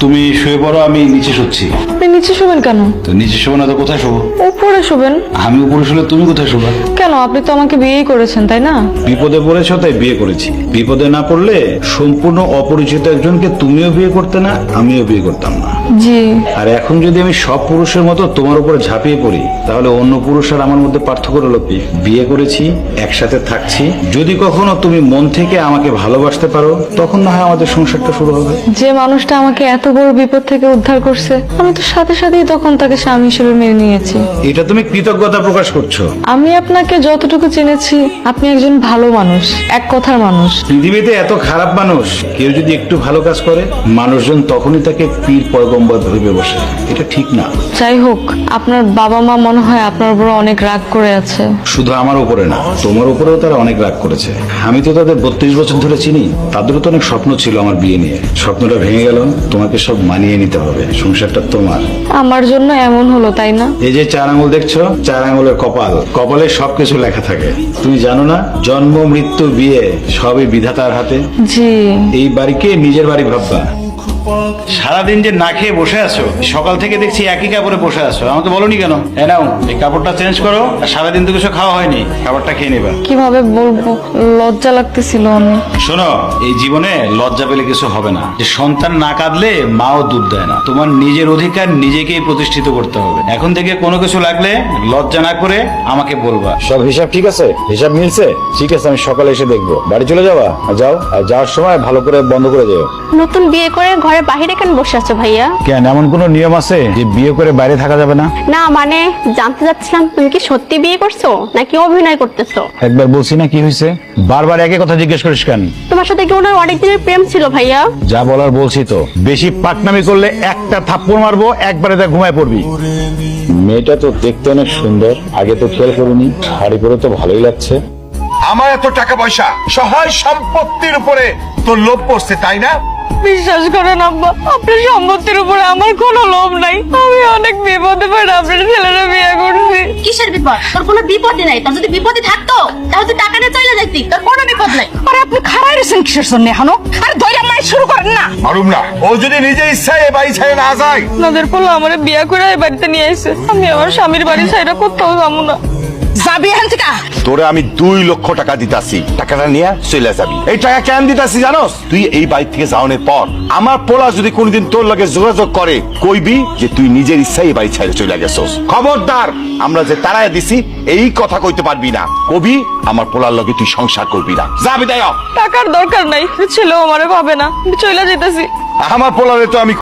তুমি শুয়ে পড়ো, আমি নিচে শুচ্ছি। আপনি নিচে শোবেন কেন? তো নিচে শোবো না তো কোথায় শোবো? উপরে শোবেন। আমি উপরে শুলে তুমি কোথায় শোবা? কেন? আপনি তো আমাকে বিয়েই করেছেন, তাই না? বিপদে পড়েছো তাই বিয়ে করেছি। বিপদে না পড়লে সম্পূর্ণ অপরিচিত একজনকে তুমিও বিয়ে করতে না, আমিও বিয়ে করতাম না। জি। আর এখন যদি আমি সব পুরুষের মতো তোমার উপরে ঝাঁপিয়ে পড়ি, তাহলে অন্য পুরুষ আর আমার মধ্যে পার্থক্য হলো কি? বিয়ে করেছি, একসাথে থাকছি, যদি কখনো তুমি মন থেকে আমাকে ভালোবাসতে পারো, তখন না হয় আমাদের সংসারটা শুরু হবে। যে মানুষটা আমাকে এত বড় বিপদ থেকে উদ্ধার করছে, আমি তো সাথে সাথেই তখন তাকে স্বামী হিসেবে মেনে নিয়েছি। এটা তুমি কৃতজ্ঞতা প্রকাশ করছো। আমি আপনাকে যতটুকু চিনেছি, আপনি একজন ভালো মানুষ, এক কথার মানুষ। পৃথিবীতে এত খারাপ মানুষ, কেউ যদি একটু ভালো কাজ করে, মানুষজন তখনই তাকে পীর পয়গম্বর ভেবে বসে। এটা ঠিক না। যাই হোক, আপনার বাবা মা মনে হয় আপনার উপর অনেক রাগ করে আছে। শুধু আমার উপরে না, তোমার উপরেও তারা অনেক রাগ করেছে। আমি তো তাদের 32 বছর ধরে চিনি। তাদেরও তো অনেক স্বপ্ন ছিল আমার বিয়ে নিয়ে। স্বপ্নটা ভেঙে গেল। তোমাকে সব মানিয়ে নিতে হবে, সংসারটা তোমার। আমার জন্য এমন হলো, তাই না? এই যে 4 আঙুল দেখছো, 4 আঙুলের কপাল, কপালে সবকিছু লেখা থাকে। তুমি জানো না, জন্ম মৃত্যু বিয়ে সবই বিধাতার হাতে। জি। এই বাড়িকে নিজের বাড়ি ভাববা। সারাদিন যে না খেয়ে বসে আছো, সকাল থেকে দেখছি একই কাপড়ে বসে আছো, আমাকে বলোনি কেন? নাও, এই কাপড়টা চেঞ্জ করো। আর সারাদিন তো কিছু খাওয়া হয়নি, খাবারটা খেয়ে নেবা। কিভাবে বলবো, লজ্জা লাগতেছিল আমি। শোনো, এই জীবনে লজ্জা পেলে কিছু হবে না। যে সন্তান না কাঁদলে মাও দুধ দেয় না। তোমার নিজের অধিকার নিজেকেই প্রতিষ্ঠিত করতে হবে। এখন থেকে কোনো কিছু লাগলে লজ্জা না করে আমাকে বলবা। সব হিসাব ঠিক আছে? হিসাব মিলছে? ঠিক আছে, আমি সকালে এসে দেখবো। বাড়ি চলে যাবা? যাও, আর যাওয়ার সময় ভালো করে বন্ধ করে যেও। নতুন বিয়ে করে ঘরে বাহিরে কেন বসে আছো ভাইয়া? কেন, এমন কোনো নিয়ম আছে যে বিয়ে করে বাইরে থাকা যাবে না? না মানে জানতে চাচ্ছিলাম, তুমি কি সত্যি বিয়ে করছো নাকি অভিনয় করতেছো? একবার বলছি না, কি হয়েছে? বারবার একই কথা জিজ্ঞেস করিস কেন? তোমার সাথে কি ওনার অনেক দিনের প্রেম ছিল ভাইয়া? যা বলার বলছি তো। বেশি পাকনামি করলে একটা থাপ্পড় মারবো, একবারে তা ঘুমায় পড়বি। মেয়েটা তো দেখতে অনেক সুন্দর, আগে তো খেয়াল করিনি। শাড়ি পরে তো ভালোই লাগছে। আমার এত টাকা পয়সা, সহায় সম্পত্তির উপরে তোর লোভ পড়ছে, তাই না? বিশ্বাস করেন আব্বা, আপনার সম্পত্তির উপরে আমার কোনো লোভ নাই। আমি অনেক বিপদে পড়ে আপনার ছেলেরা বিয়ে করছি। কিসের বিপদ? তোর কোনো বিপদই নাই। তোর যদি বিপদই থাকতো তাহলে তুই টাকা নিয়ে চলে যাইতি। তোর কোনো বিপদ নাই। আরে আপনি খারাই রয়েছেন কিসের জন্য এখনো? আরে ধৈর্য মানে শুরু করেন না। মারুম না, ও যদি নিজে ইচ্ছায় এ বাড়ি ছেড়ে না যায়। আপনাদের পোলা আমার বিয়ে করে এই বাড়িতে নিয়ে এসে, আমি আমার স্বামীর বাড়ি ছাইরা কোথাও যাবো না। যাবি এখান থেকে। তোরে আমি 2 লক্ষ টাকা দিতাছি, টাকাটা নিয়ে চলে যাবি। এই টাকা কেন দিতাছি জানোস? তুই এই বাড়ি থেকে যাওয়ানোর পর আমার পোলা যদি কোনদিন তোর লগে যোগাযোগ করে, কইবি যে তুই নিজের ইচ্ছায় এই বাড়ি ছেড়ে চলে গেছস। খবরদার, আমরা যে তারায় দিছি এই কথা কইতে পারবি না। কবি আমার পোলার লগে তুই সংসার করবি না। যাবি তাই। টাকার দরকার নাই, ছেলেও আমারে পাবে না, চলে যেতেছি। আমার পোলারে তো আমি